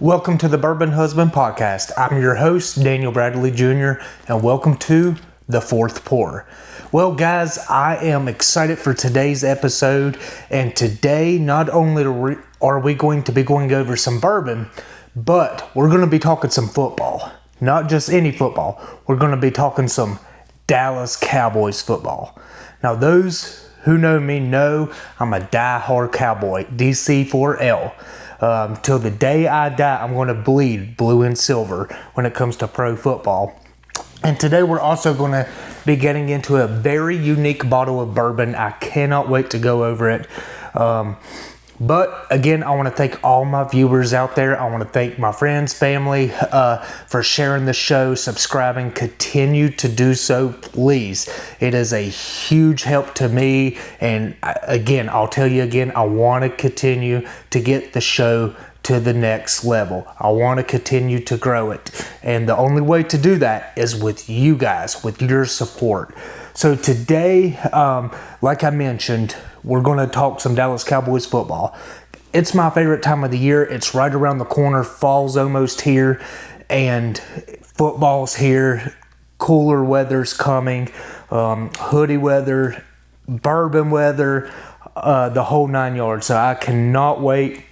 Welcome to the Bourbon Husband Podcast. I'm your host, Daniel Bradley Jr., and welcome to The Fourth Pour. Well, guys, I am excited for today's episode, and today not only are we going to be going over some bourbon, but we're going to be talking some football. Not just any football. We're going to be talking some Dallas Cowboys football. Now, those who know me know I'm a die-hard Cowboy, DC4L. Till the day I die, I'm going to bleed blue and silver when it comes to pro football. And today we're also going to be getting into a very unique bottle of bourbon. I cannot wait to go over it. But again, I want to thank all my viewers out there. I want to thank my friends, family, for sharing the show, subscribing. Continue to do so, please. It is a huge help to me. And again, I'll tell you again, I want to continue to get the show to the next level. I want to continue to grow it. And the only way to do that is with you guys, with your support. So today, like I mentioned, we're going to talk some Dallas Cowboys football. It's my favorite time of the year. It's right around the corner. Fall's almost here, and football's here. Cooler weather's coming. Hoodie weather, bourbon weather, the whole 9 yards. So I cannot wait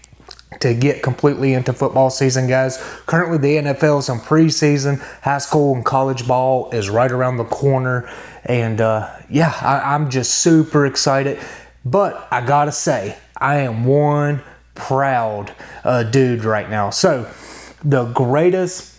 to get completely into football season, guys. Currently, the NFL is in preseason. High school and college ball is right around the corner. And I'm just super excited. But I gotta say, I am one proud dude right now. So, the greatest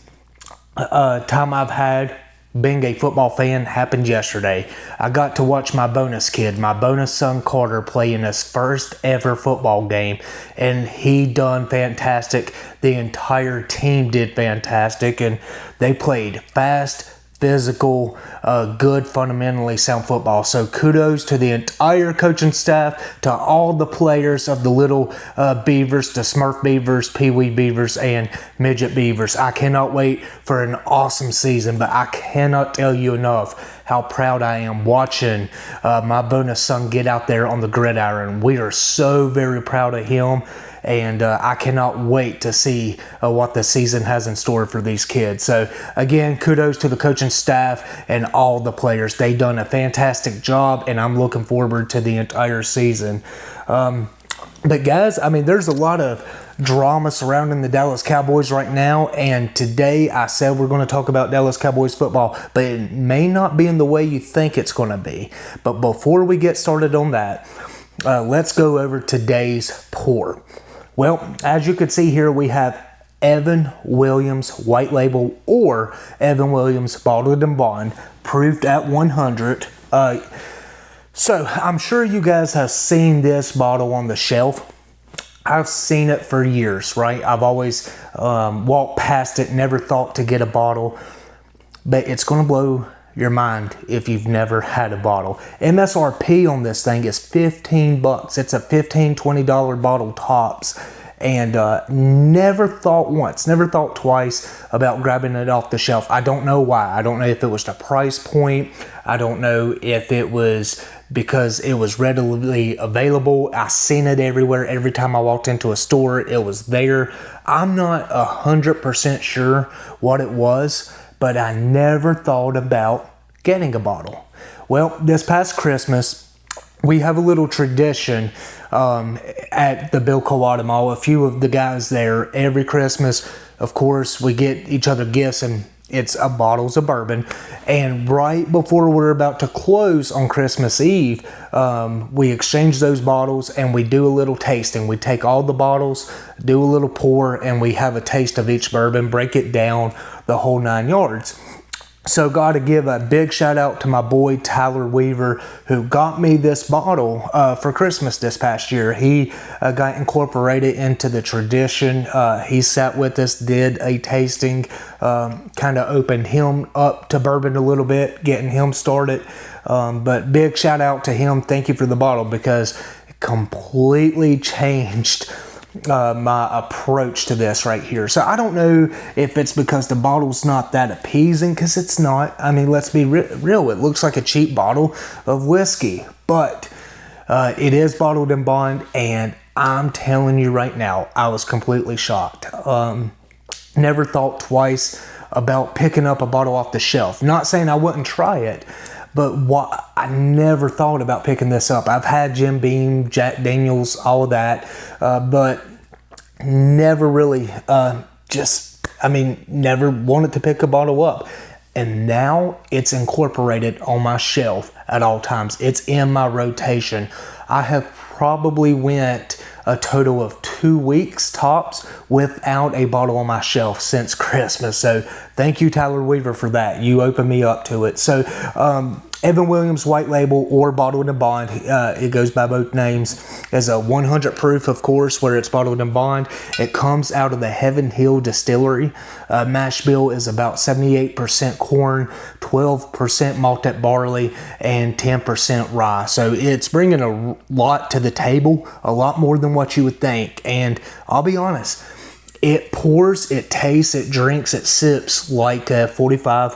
time I've had being a football fan happened yesterday. I got to watch my bonus kid, my bonus son Carter, play in his first ever football game, and he done fantastic. The entire team did fantastic, and they played fast, physical, good, fundamentally sound football. So kudos to the entire coaching staff, to all the players of the little Beavers, the Smurf Beavers, Pee Wee Beavers, and Midget Beavers. I cannot wait for an awesome season, but I cannot tell you enough how proud I am watching my bonus son get out there on the gridiron. We are so very proud of him. And I cannot wait to see what the season has in store for these kids. So, again, kudos to the coaching staff and all the players. They done a fantastic job, and I'm looking forward to the entire season. But, guys, I mean, there's a lot of drama surrounding the Dallas Cowboys right now. And today I said we're going to talk about Dallas Cowboys football. But it may not be in the way you think it's going to be. But before we get started on that, let's go over today's pour. Well, as you can see here, we have Evan Williams White Label or Evan Williams Bottled and Bond, proof at 100. So I'm sure you guys have seen this bottle on the shelf. I've seen it for years, right? I've always walked past it, never thought to get a bottle, but it's going to blow your mind if you've never had a bottle. MSRP on this thing is $15. It's a $15, $20 bottle tops. And never thought twice about grabbing it off the shelf. I don't know why. I don't know if it was the price point. I don't know if it was because it was readily available. I seen it everywhere. Every time I walked into a store, it was there. I'm not 100% sure what it was, but I never thought about getting a bottle. Well, this past Christmas, we have a little tradition at the Bill Kawada Mall. A few of the guys there, every Christmas, of course, we get each other gifts, and it's bottles of bourbon. And right before we're about to close on Christmas Eve, we exchange those bottles and we do a little tasting. We take all the bottles, do a little pour, and we have a taste of each bourbon, break it down, the whole 9 yards. So got to give a big shout out to my boy Tyler Weaver, who got me this bottle for Christmas this past year. He got incorporated into the tradition. He sat with us, did a tasting, kind of opened him up to bourbon a little bit, getting him started. But big shout out to him. Thank you for the bottle, because it completely changed my approach to this right here. So I don't know if it's because the bottle's not that appeasing, because it's not. I mean, let's be real. It looks like a cheap bottle of whiskey, but it is bottled in bond, and I'm telling you right now, I was completely shocked. never thought twice about picking up a bottle off the shelf. Not saying I wouldn't try it, but I never thought about picking this up. I've had Jim Beam, Jack Daniels, all of that, but never really never wanted to pick a bottle up. And now it's incorporated on my shelf at all times. It's in my rotation. I have probably went a total of 2 weeks tops without a bottle on my shelf since Christmas. So thank you, Tyler Weaver, for that. You opened me up to it. So Evan Williams White Label or Bottled and Bond, it goes by both names, is a 100 proof, of course, where it's bottled and bond. It comes out of the Heaven Hill Distillery. Mash bill is about 78% corn, 12% malted barley, and 10% rye. So it's bringing a lot to the table, a lot more than what you would think. And I'll be honest, it pours, it tastes, it drinks, it sips like a $45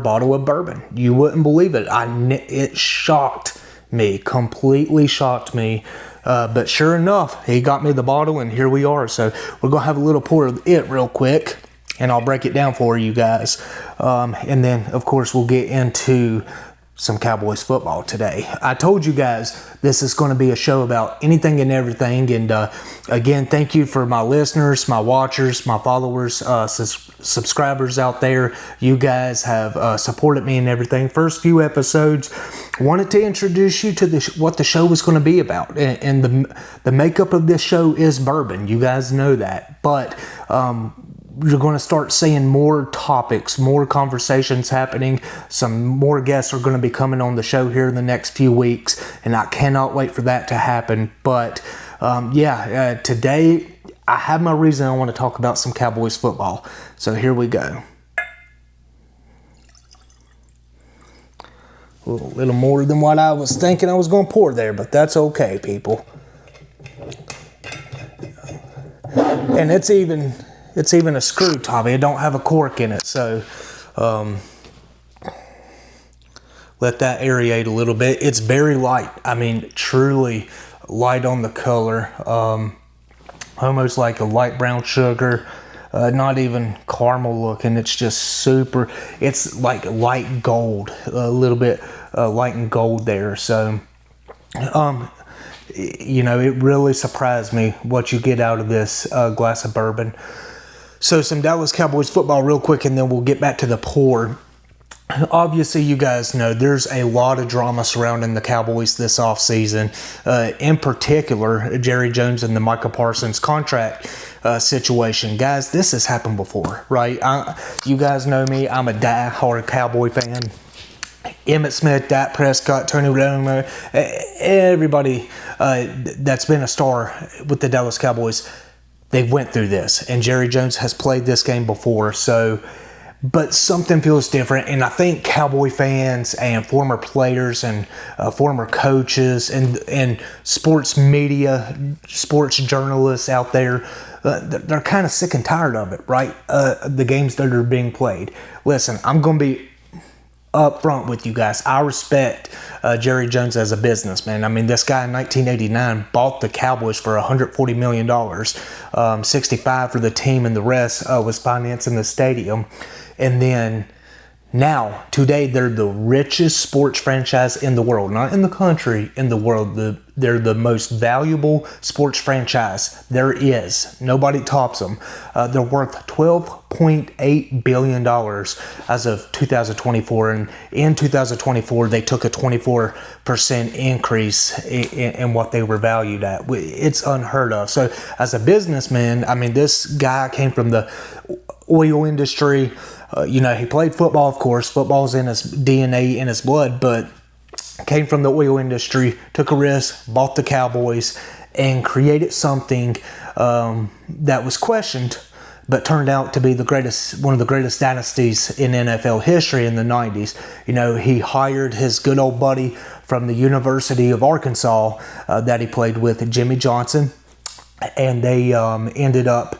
bottle of bourbon. You wouldn't believe it. It shocked me, completely shocked me. But sure enough, he got me the bottle, and here we are. So we're gonna have a little pour of it real quick, and I'll break it down for you guys. And then, of course, we'll get into some Cowboys football today. I told you guys this is going to be a show about anything and everything. And again, thank you for my listeners, my watchers, my followers, subscribers out there. You guys have supported me and everything. First few episodes, wanted to introduce you to what the show was going to be about. And the makeup of this show is bourbon. You guys know that. But you're going to start seeing more topics, more conversations happening. Some more guests are going to be coming on the show here in the next few weeks, and I cannot wait for that to happen. But today I have my reason I want to talk about some Cowboys football. So here we go. A little more than what I was thinking I was going to pour there, but that's okay, people. And it's even a screw top. It don't have a cork in it, so let that aerate a little bit. It's very light. I mean, truly light on the color. Almost like a light brown sugar. Not even caramel looking. It's just super. It's like light gold. A little bit light and gold there. So, it really surprised me what you get out of this glass of bourbon. So some Dallas Cowboys football real quick, and then we'll get back to the pour. Obviously, you guys know there's a lot of drama surrounding the Cowboys this offseason. In particular, Jerry Jones and the Micah Parsons contract situation. Guys, this has happened before, right? You guys know me. I'm a die-hard Cowboy fan. Emmitt Smith, Dak Prescott, Tony Romo, everybody that's been a star with the Dallas Cowboys, they've went through this, and Jerry Jones has played this game before. So, but something feels different, and I think Cowboy fans and former players and former coaches and sports media, sports journalists out there, they're kind of sick and tired of it, right? The games that are being played. Listen, I'm going to be up front with you guys. I respect Jerry Jones as a businessman. I mean, this guy in 1989 bought the Cowboys for $140 million, 65 for the team, and the rest was financing the stadium. And then now, today, they're the richest sports franchise in the world. Not in the country, in the world. They're the most valuable sports franchise there is. Nobody tops them. They're worth $12.8 billion as of 2024. And in 2024, they took a 24% increase in what they were valued at. It's unheard of. So as a businessman, I mean, this guy came from the oil industry. He played football, of course. Football's in his DNA, in his blood, but came from the oil industry, took a risk, bought the Cowboys, and created something that was questioned, but turned out to be one of the greatest dynasties in NFL history in the 90s. He hired his good old buddy from the University of Arkansas that he played with, Jimmy Johnson, and they ended up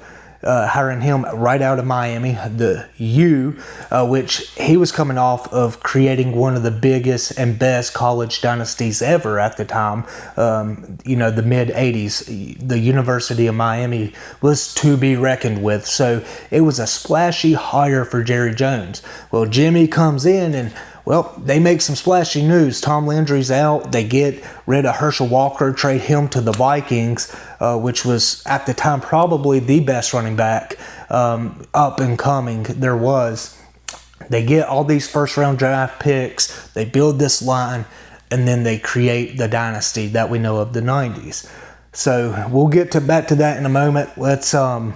hiring him right out of Miami, the U, which he was coming off of creating one of the biggest and best college dynasties ever at the time. The mid 80s, the University of Miami was to be reckoned with. So it was a splashy hire for Jerry Jones. Well, Jimmy comes in and, well, they make some splashy news. Tom Landry's out. They get rid of Herschel Walker, trade him to the Vikings, which was at the time probably the best running back up and coming there was. They get all these first-round draft picks. They build this line, and then they create the dynasty that we know of, the 90s. So we'll get back to that in a moment. Let's go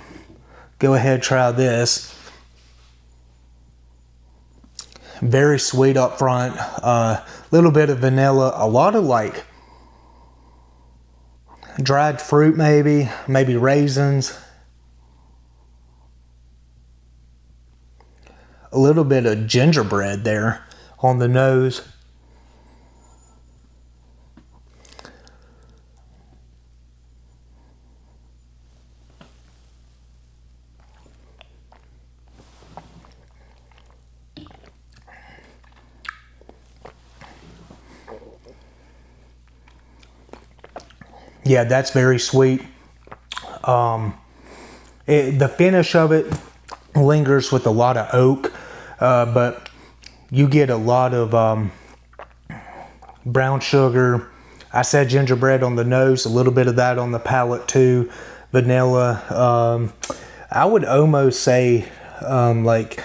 ahead and try this. Very sweet up front. Little bit of vanilla. A lot of like dried fruit, maybe raisins. A little bit of gingerbread there on the nose. Yeah, that's very sweet. The finish of it lingers with a lot of oak, but you get a lot of brown sugar. I said gingerbread on the nose, a little bit of that on the palate too. Vanilla. I would almost say like,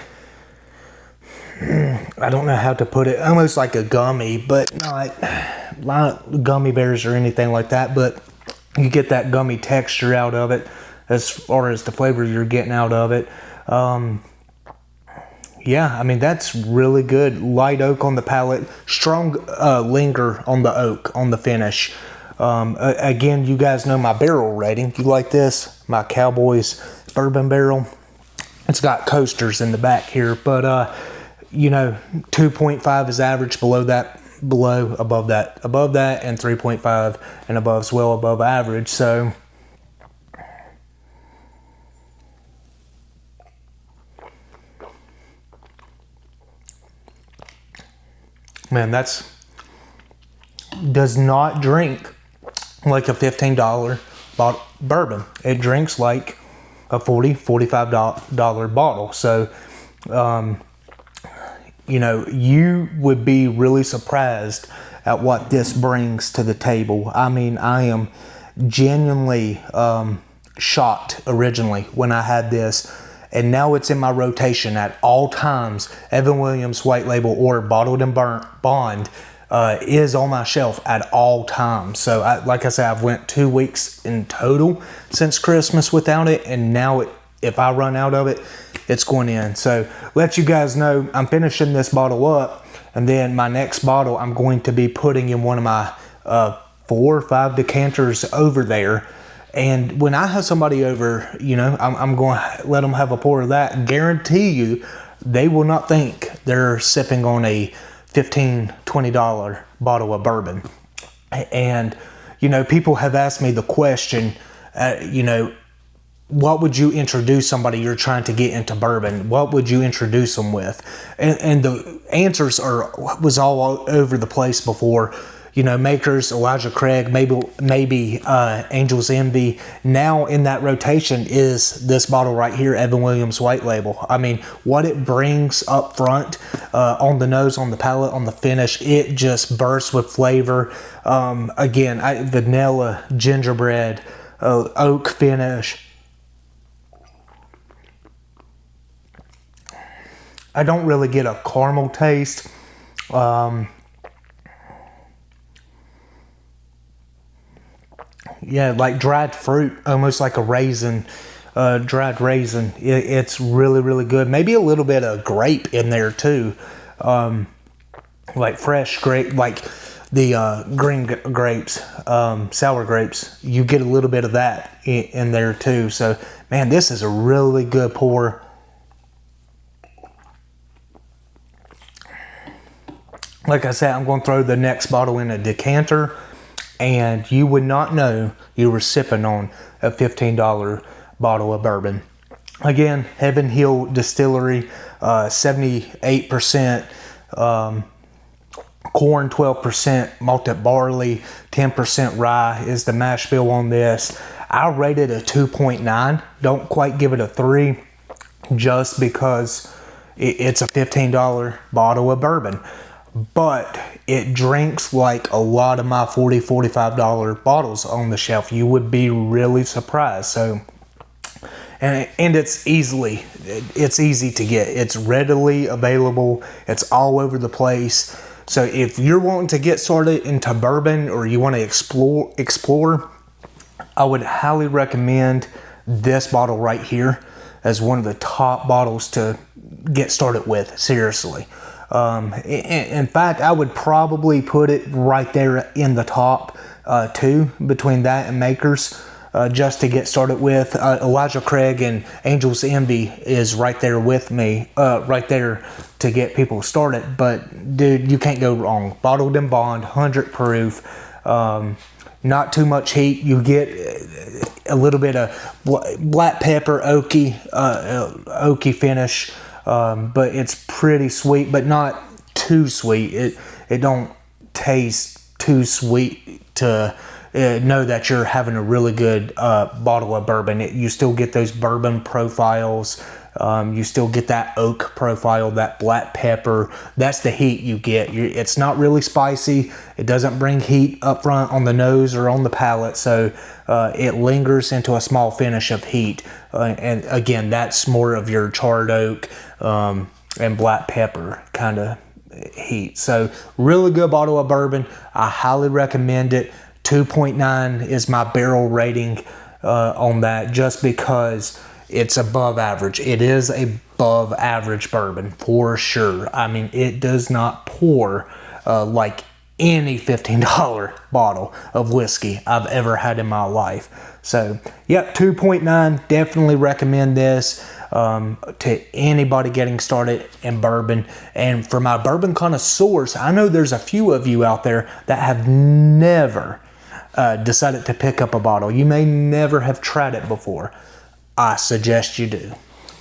I don't know how to put it, almost like a gummy, but not gummy bears or anything like that, but you get that gummy texture out of it as far as the flavor you're getting out of it. Yeah, I mean, that's really good. Light oak on the palate, strong linger on the oak on the finish. Again, you guys know my barrel rating. You like this? My Cowboys bourbon barrel. It's got coasters in the back here, but 2.5 is average, above that, and 3.5 and above is well above average. So man, does not drink like a $15 bourbon. It drinks like a $45 bottle. So you would be really surprised at what this brings to the table. I mean, I am genuinely shocked originally when I had this, and now it's in my rotation at all times. Evan Williams White Label or Bottled and Bond is on my shelf at all times. So like I said, I've went 2 weeks in total since Christmas without it, and now if I run out of it, it's going in. So let you guys know, I'm finishing this bottle up, and then my next bottle I'm going to be putting in one of my 4 or 5 decanters over there. And when I have somebody over, I'm going to let them have a pour of that. Guarantee you, they will not think they're sipping on a $15, $20 bottle of bourbon. And, people have asked me the question, what would you introduce somebody you're trying to get into bourbon? What would you introduce them with? And the answers was all over the place before. Makers, Elijah Craig, maybe Angel's Envy. Now in that rotation is this bottle right here, Evan Williams White Label. I mean, what it brings up front, on the nose, on the palate, on the finish, it just bursts with flavor. Again, vanilla, gingerbread, oak finish. I don't really get a caramel taste. Yeah, like dried fruit, almost like a raisin, dried raisin. It's really, really good. Maybe a little bit of grape in there too, like fresh grape, like the green grapes, sour grapes. You get a little bit of that in there too. So, man, this is a really good pour. Like I said, I'm going to throw the next bottle in a decanter, and you would not know you were sipping on a $15 bottle of bourbon. Again, Heaven Hill Distillery, 78%, corn 12%, malted barley 10%, rye is the mash bill on this. I rate it a 2.9. Don't quite give it a 3 just because it's a $15 bottle of bourbon. But it drinks like a lot of my $40, $45 bottles on the shelf. You would be really surprised. So, and it's easy to get. It's readily available. It's all over the place. So if you're wanting to get started into bourbon or you want to explore, I would highly recommend this bottle right here as one of the top bottles to get started with, seriously. In fact, I would probably put it right there in the top two, between that and Makers, just to get started with. Elijah Craig and Angel's Envy is right there with me, right there to get people started. But dude, you can't go wrong. Bottled in bond, 100 proof, not too much heat. You get a little bit of black pepper, oaky finish. But it's pretty sweet, but not too sweet. It don't taste too sweet to know that you're having a really good bottle of bourbon. You still get those bourbon profiles. You still get that oak profile, that black pepper. That's the heat you get. It's not really spicy. It doesn't bring heat up front on the nose or on the palate. So it lingers into a small finish of heat. And again, that's more of your charred oak and black pepper kind of heat. So really good bottle of bourbon. I highly recommend it. 2.9 is my barrel rating on that, just because it's above average. It is above average bourbon for sure. I mean, it does not pour like any $15 bottle of whiskey I've ever had in my life. So, yep, 2.9. Definitely recommend this to anybody getting started in bourbon. And for my bourbon connoisseurs, I know there's a few of you out there that have never decided to pick up a bottle. You may never have tried it before. I suggest you do.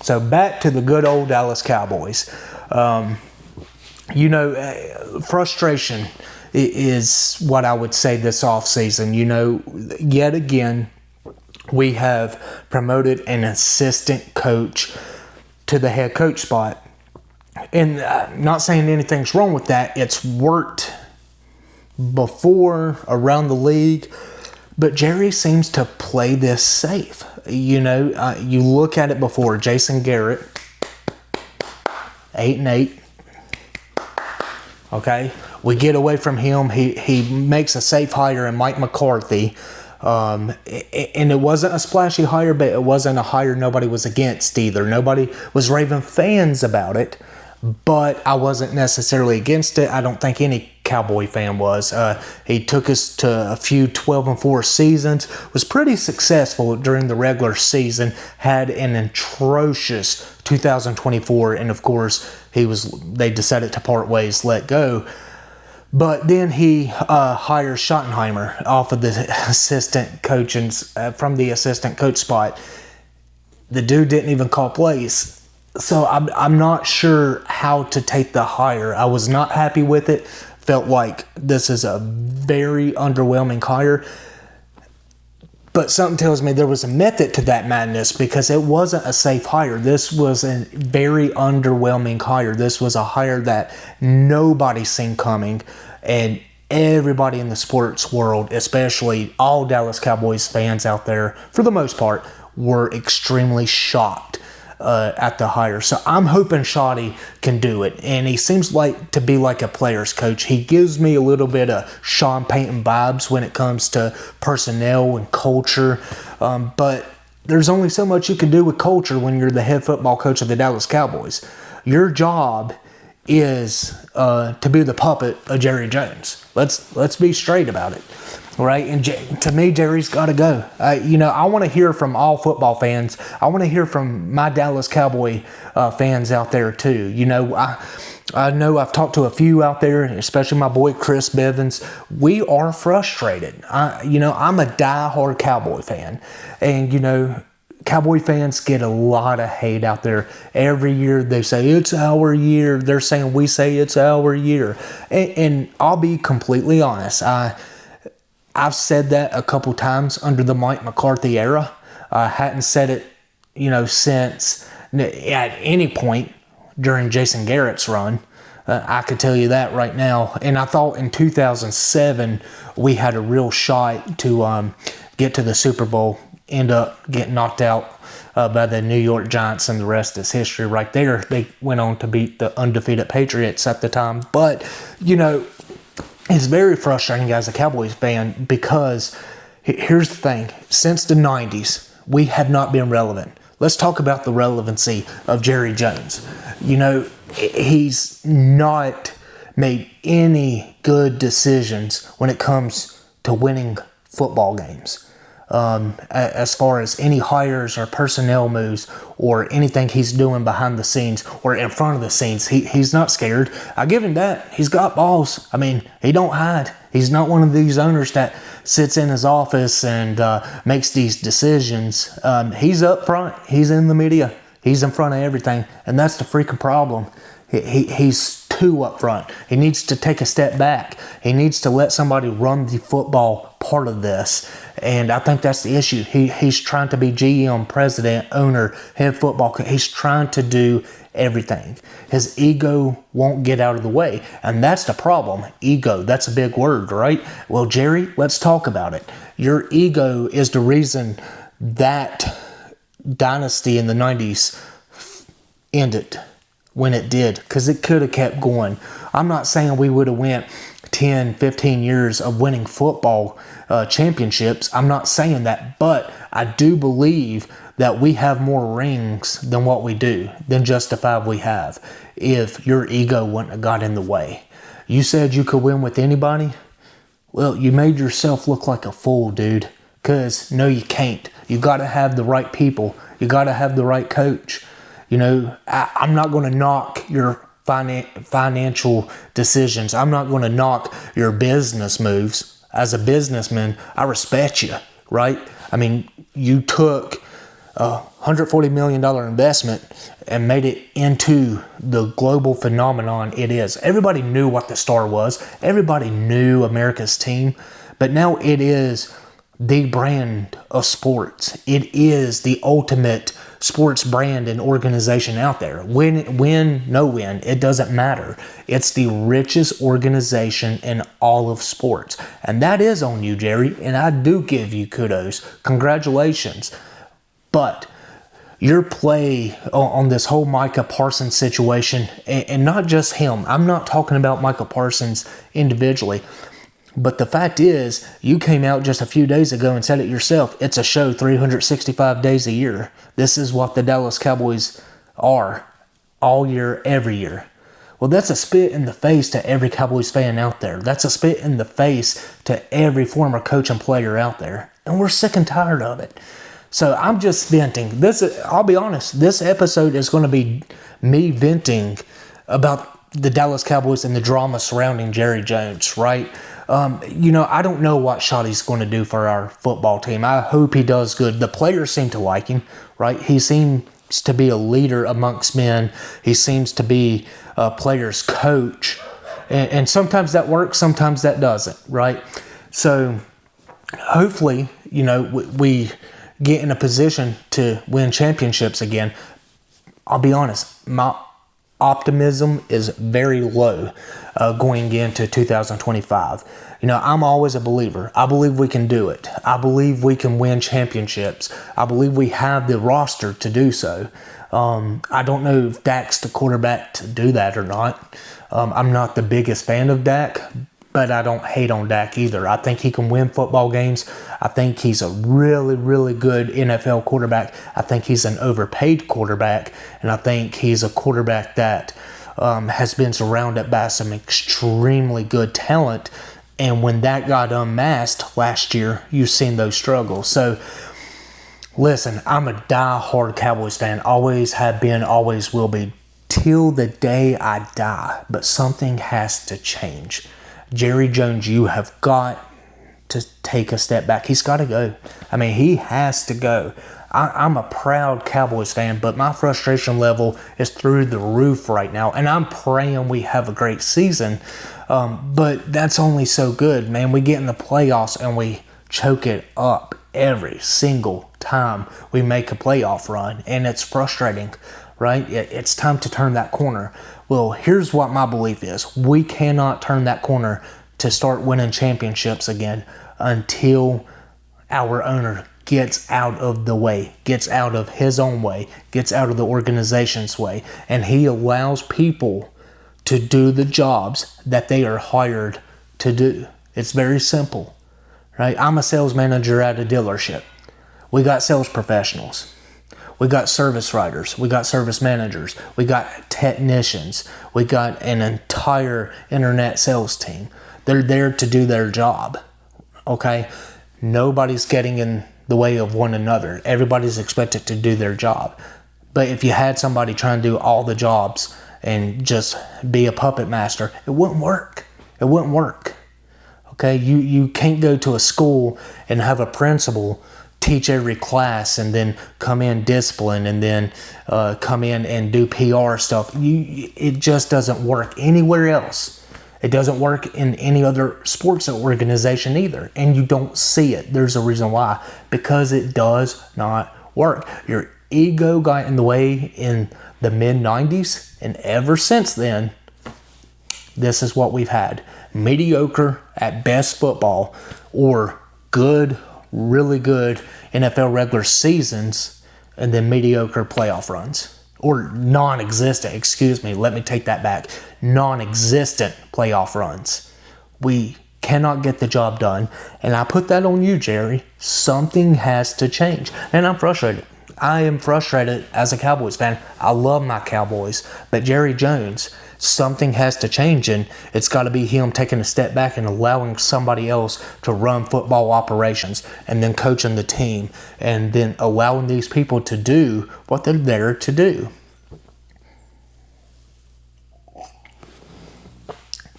So back to the good old Dallas Cowboys. Frustration is what I would say this offseason. Yet again, we have promoted an assistant coach to the head coach spot. And not saying anything's wrong with that. It's worked before around the league. But Jerry seems to play this safe. You look at it before. Jason Garrett, 8-8. Okay, we get away from him. He makes a safe hire in Mike McCarthy. And it wasn't a splashy hire, but it wasn't a hire nobody was against either. Nobody was raving fans about it, but I wasn't necessarily against it. I don't think any Cowboy fan was. He took us to a few 12-4 seasons, was pretty successful during the regular season, had an atrocious 2024, and of course they decided to part ways, let go. But then he hires Schottenheimer off of the assistant coach from the assistant coach spot. The dude didn't even call plays. So I'm not sure how to take the hire. I was not happy with it. Felt like this is a very underwhelming hire. But something tells me there was a method to that madness, because it wasn't a safe hire. This was a very underwhelming hire. This was a hire that nobody seen coming. And everybody in the sports world, especially all Dallas Cowboys fans out there, for the most part, were extremely shocked at the hire. So I'm hoping Shotty can do it. And he seems to be like a player's coach. He gives me a little bit of Sean Payton vibes when it comes to personnel and culture. But there's only so much you can do with culture when you're the head football coach of the Dallas Cowboys. Your job is to be the puppet of Jerry Jones. Let's be straight about it. Right, and to me, Jerry's got to go. I want to hear from all football fans. I want to hear from my Dallas Cowboy fans out there too. I know I've talked to a few out there, especially my boy Chris Bivens. We are frustrated. I'm a diehard Cowboy fan, and Cowboy fans get a lot of hate out there. Every year they say, it's our year. They're saying we say it's our year. And I'll be completely honest. I've said that a couple times under the Mike McCarthy era. I hadn't said it, since at any point during Jason Garrett's run. I could tell you that right now. And I thought in 2007 we had a real shot to get to the Super Bowl, end up getting knocked out by the New York Giants, and the rest is history right there. They went on to beat the undefeated Patriots at the time. But, it's very frustrating as a Cowboys fan because here's the thing. Since the 90s, we have not been relevant. Let's talk about the relevancy of Jerry Jones. He's not made any good decisions when it comes to winning football games. As far as any hires or personnel moves or anything he's doing behind the scenes or in front of the scenes, he's not scared. I give him that. He's got balls. He don't hide. He's not one of these owners that sits in his office and makes these decisions. He's up front. He's in the media. He's in front of everything, and that's the freaking problem. He's too up front. He needs to take a step back. He needs to let somebody run the football part of this, and I think that's the issue. He's trying to be GM, president, owner, head football coach. He's trying to do everything. His ego won't get out of the way, and that's the problem. Ego, that's a big word, right? Well, Jerry, let's talk about it. Your ego is the reason that dynasty in the 90s ended when it did, because it could have kept going. I'm not saying we would have went 10, 15 years of winning football championships. I'm not saying that, but I do believe that we have more rings than what we do, than just the 5 we have, if your ego wouldn't have got in the way. You said you could win with anybody? Well, you made yourself look like a fool, dude, because no, you can't. You got to have the right people. You got to have the right coach. I'm not going to knock your financial decisions. I'm not going to knock your business moves. As a businessman, I respect you, right? You took a $140 million investment and made it into the global phenomenon it is. Everybody knew what the Star was. Everybody knew America's team. But now it is the brand of sports. It is the ultimate sports brand and organization out there. Win, no win, it doesn't matter. It's the richest organization in all of sports. And that is on you, Jerry, and I do give you kudos. Congratulations. But your play on this whole Micah Parsons situation, and not just him, I'm not talking about Micah Parsons individually, but the fact is, you came out just a few days ago and said it yourself. It's a show 365 days a year. This is what the Dallas Cowboys are all year, every year. Well, that's a spit in the face to every Cowboys fan out there. That's a spit in the face to every former coach and player out there. And we're sick and tired of it. So I'm just venting. I'll be honest, this episode is going to be me venting about the Dallas Cowboys and the drama surrounding Jerry Jones, right? I don't know what Shotty's going to do for our football team. I hope he does good. The players seem to like him, right? He seems to be a leader amongst men. He seems to be a player's coach. And sometimes that works, sometimes that doesn't, right? So hopefully, we get in a position to win championships again. I'll be honest, my optimism is very low going into 2025. I'm always a believer. I believe we can do it. I believe we can win championships. I believe we have the roster to do so. I don't know if Dak's the quarterback to do that or not. I'm not the biggest fan of Dak, but I don't hate on Dak either. I think he can win football games. I think he's a really, really good NFL quarterback. I think he's an overpaid quarterback, and I think he's a quarterback that has been surrounded by some extremely good talent. And when that got unmasked last year, you've seen those struggles. So, listen, I'm a die-hard Cowboys fan. Always have been, always will be, till the day I die. But something has to change. Jerry Jones, you have got to take a step back. He's got to go. He has to go. I'm a proud Cowboys fan, but my frustration level is through the roof right now, and I'm praying we have a great season. But that's only so good, man. We get in the playoffs and we choke it up every single time we make a playoff run, and it's frustrating, right? It's time to turn that corner. Well, here's what my belief is. We cannot turn that corner to start winning championships again until our owner gets out of the way, gets out of his own way, gets out of the organization's way, and he allows people to do the jobs that they are hired to do. It's very simple, right? I'm a sales manager at a dealership. We got sales professionals. We got service writers. We got service managers. We got technicians. We got an entire internet sales team. They're there to do their job, okay? Nobody's getting in the way of one another. Everybody's expected to do their job. But if you had somebody trying to do all the jobs and just be a puppet master, it wouldn't work. It wouldn't work. Okay, you can't go to a school and have a principal teach every class and then come in discipline and then come in and do PR stuff. It just doesn't work anywhere else. It doesn't work in any other sports organization either. And you don't see it. There's a reason why. Because it does not work. Your ego got in the way in the mid-90s. And ever since then, this is what we've had. Mediocre at best football, or good, really good NFL regular seasons, and then mediocre playoff runs. Or non-existent, let me take that back. Non-existent playoff runs. We cannot get the job done. And I put that on you, Jerry. Something has to change. And I'm frustrated. I am frustrated as a Cowboys fan. I love my Cowboys. But Jerry Jones, something has to change, and it's got to be him taking a step back and allowing somebody else to run football operations, and then coaching the team, and then allowing these people to do what they're there to do.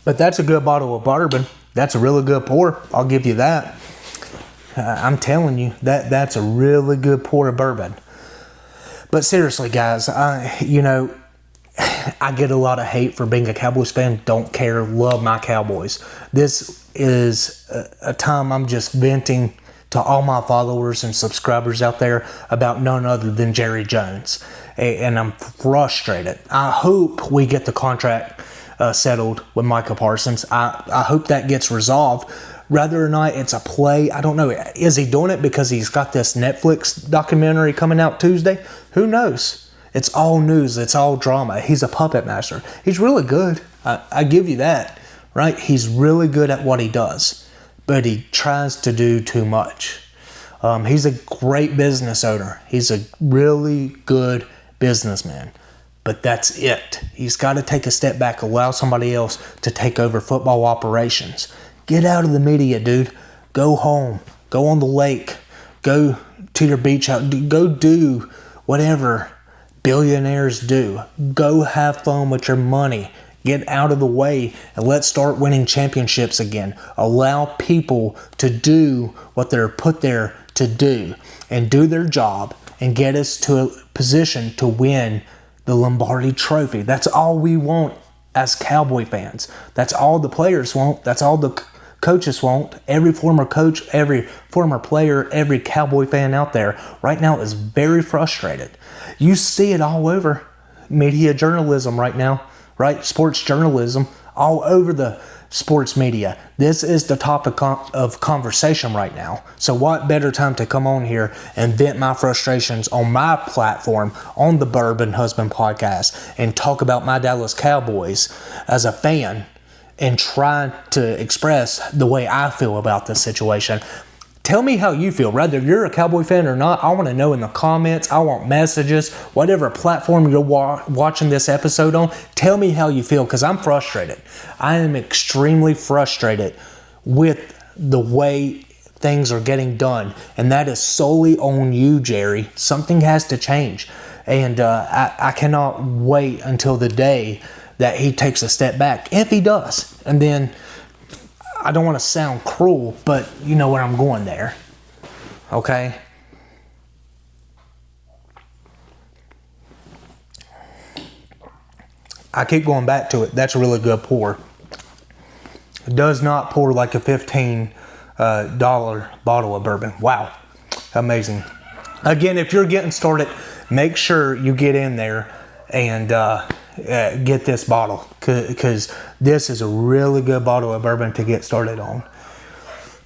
But that's a good bottle of bourbon. That's a really good pour. I'll give you that. I'm telling you, that's a really good pour of bourbon. But seriously, guys, I get a lot of hate for being a Cowboys fan. Don't care. Love my Cowboys. This is a time I'm just venting to all my followers and subscribers out there about none other than Jerry Jones. And I'm frustrated. I hope we get the contract settled with Micah Parsons. I hope that gets resolved. Whether or not it's a play, I don't know. Is he doing it because he's got this Netflix documentary coming out Tuesday? Who knows? It's all news. It's all drama. He's a puppet master. He's really good. I give you that, right? He's really good at what he does, but he tries to do too much. He's a great business owner. He's a really good businessman, but that's it. He's got to take a step back, allow somebody else to take over football operations. Get out of the media, dude. Go home. Go on the lake. Go to your beach house. Go do whatever billionaires do. Go have fun with your money. Get out of the way and let's start winning championships again. Allow people to do what they're put there to do and do their job and get us to a position to win the Lombardi Trophy. That's all we want as Cowboy fans. That's all the players want. That's all the coaches want. Every former coach, every former player, every Cowboy fan out there right now is very frustrated. You see it all over media journalism right now, right? Sports journalism all over the sports media. This is the topic of conversation right now. So what better time to come on here and vent my frustrations on my platform, on the Bourbon Husband podcast, and talk about my Dallas Cowboys as a fan and try to express the way I feel about this situation. Tell me how you feel. Whether you're a Cowboy fan or not, I want to know in the comments. I want messages. Whatever platform you're watching this episode on, tell me how you feel, because I'm frustrated. I am extremely frustrated with the way things are getting done, and that is solely on you, Jerry. Something has to change, and I cannot wait until the day that he takes a step back, if he does. And then, I don't want to sound cruel, but you know where I'm going there. Okay? I keep going back to it. That's a really good pour. It does not pour like a $15 bottle of bourbon. Wow. Amazing. Again, if you're getting started, make sure you get in there and get this bottle, because this is a really good bottle of bourbon to get started on.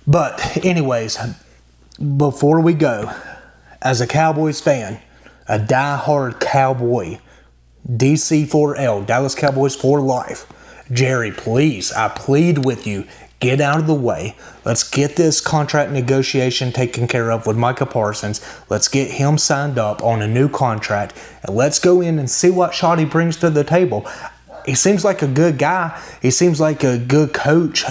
But anyways, before we go, as a Cowboys fan, a die-hard Cowboy, DC4L, Dallas Cowboys for life, Jerry, please, I plead with you, get out of the way. Let's get this contract negotiation taken care of with Micah Parsons. Let's get him signed up on a new contract, and let's go in and see what shot he brings to the table. He seems like a good guy. He seems like a good coach.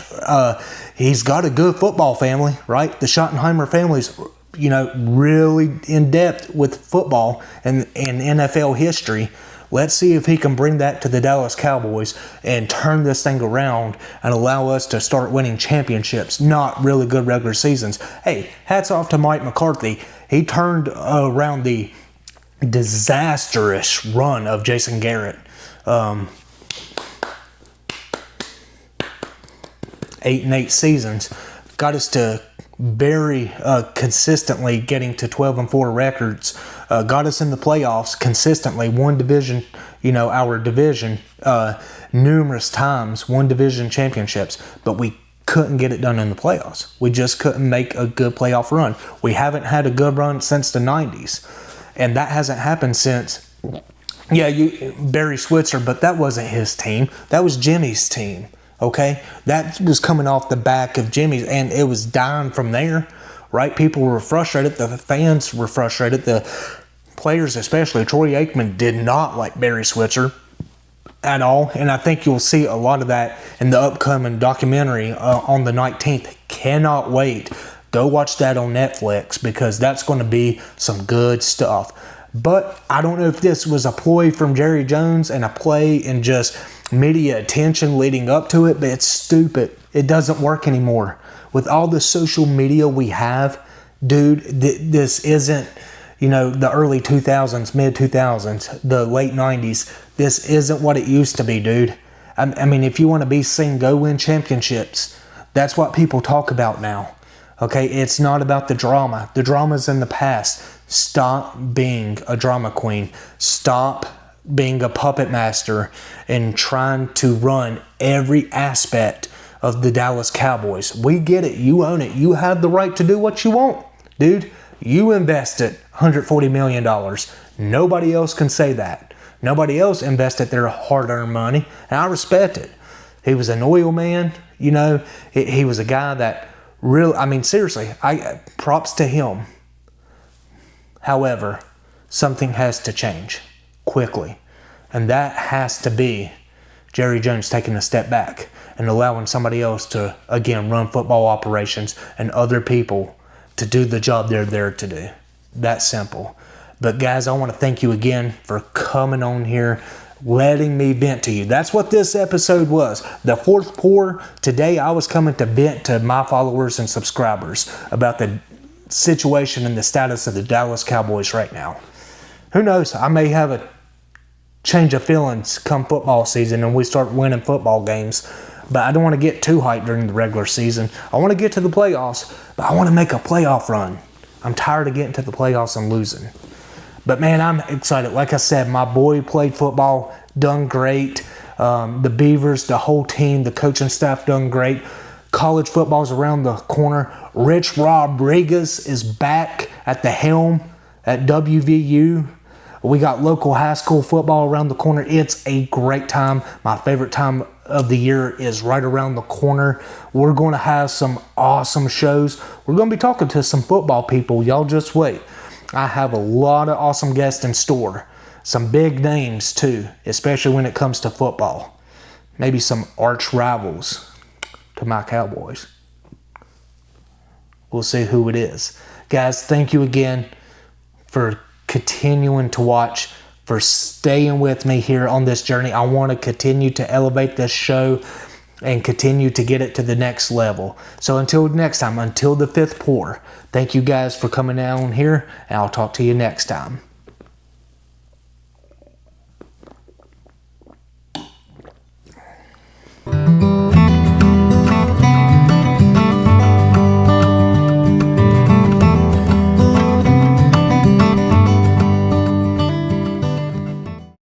He's got a good football family, right? The Schottenheimer family's, really in depth with football and NFL history. Let's see if he can bring that to the Dallas Cowboys and turn this thing around and allow us to start winning championships, not really good regular seasons. Hey, hats off to Mike McCarthy. He turned around the disastrous run of Jason Garrett. 8-8 seasons got us to very consistently getting to 12-4 records, got us in the playoffs consistently, won division, our division numerous times, won division championships, but we couldn't get it done in the playoffs. We just couldn't make a good playoff run. We haven't had a good run since the 90s, and that hasn't happened since, Barry Switzer, but that wasn't his team. That was Jimmy's team. Okay, that was coming off the back of Jimmy's, and it was dying from there, right? People were frustrated. The fans were frustrated. The players, especially Troy Aikman, did not like Barry Switzer at all, and I think you'll see a lot of that in the upcoming documentary on the 19th. Cannot wait. Go watch that on Netflix, because that's going to be some good stuff. But I don't know if this was a ploy from Jerry Jones and a play in just media attention leading up to it, but it's stupid. It doesn't work anymore. With all the social media we have, dude, this isn't, the early 2000s, mid 2000s, the late 90s. This isn't what it used to be, dude. I mean, if you want to be seen, go win championships. That's what people talk about now. Okay, it's not about the drama. The drama's in the past. Stop being a drama queen. Stop being a puppet master and trying to run every aspect of the Dallas Cowboys. We get it. You own it. You have the right to do what you want. Dude, you invested $140 million. Nobody else can say that. Nobody else invested their hard-earned money, and I respect it. He was an oil man. He was a guy that really, seriously, props to him. However, something has to change quickly, and that has to be Jerry Jones taking a step back and allowing somebody else to, again, run football operations and other people to do the job they're there to do. That simple. But guys, I want to thank you again for coming on here, letting me vent to you. That's what this episode was. The fourth pour. Today I was coming to vent to my followers and subscribers about the situation and the status of the Dallas Cowboys right now. Who knows? I may have a change of feelings come football season and we start winning football games. But I don't want to get too hyped during the regular season. I want to get to the playoffs, but I want to make a playoff run. I'm tired of getting to the playoffs and losing. But man, I'm excited. Like I said, my boy played football, done great. The Beavers, the whole team, the coaching staff done great. College football's around the corner. Rich Rodriguez is back at the helm at WVU. We got local high school football around the corner. It's a great time. My favorite time of the year is right around the corner. We're going to have some awesome shows. We're going to be talking to some football people. Y'all just wait. I have a lot of awesome guests in store. Some big names too, especially when it comes to football. Maybe some arch rivals to my Cowboys. We'll see who it is. Guys, thank you again for continuing to watch, for staying with me here on this journey. I want to continue to elevate this show and continue to get it to the next level. So until next time, until the fifth pour, thank you guys for coming down here, and I'll talk to you next time.